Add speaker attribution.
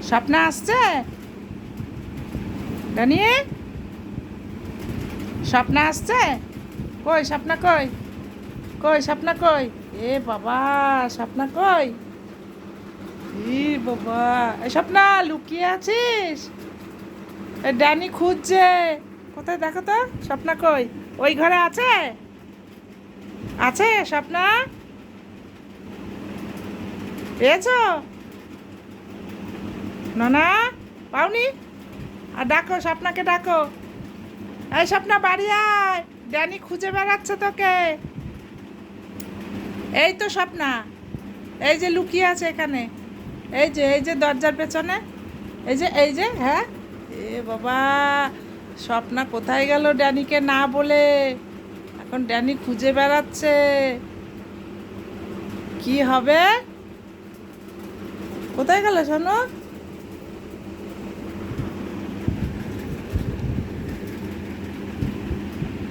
Speaker 1: স্বপ্না আসছে? ড্যানি, স্বপ্না আসছে? কই স্বপ্না কই? কই স্বপ্না কই? এ বাবা, স্বপ্না কই? ই বাবা, এ স্বপ্না লুকিয়ে আছিস? এ ড্যানি খুঁজছে। কোথায় দেখো তো, স্বপ্না কই? ওই ঘরে আছে? আছে স্বপ্না? পেয়েছো? না পাওনি? আর ডাকো, স্বপ্নাকে ডাকো। এই স্বপ্না বাড়ি আয়, ড্যানি খুঁজে বেড়াচ্ছে তোকে। এই তো স্বপ্না, এই যে লুকিয়ে আছে এখানে। এই যে দরজার পেছনে। এই যে হ্যাঁ। এ বাবা, স্বপ্না কোথায় গেল ড্যানিকে না বলে? এখন ড্যানি খুঁজে বেড়াচ্ছে। কি হবে? কোথায় গেল শোনো?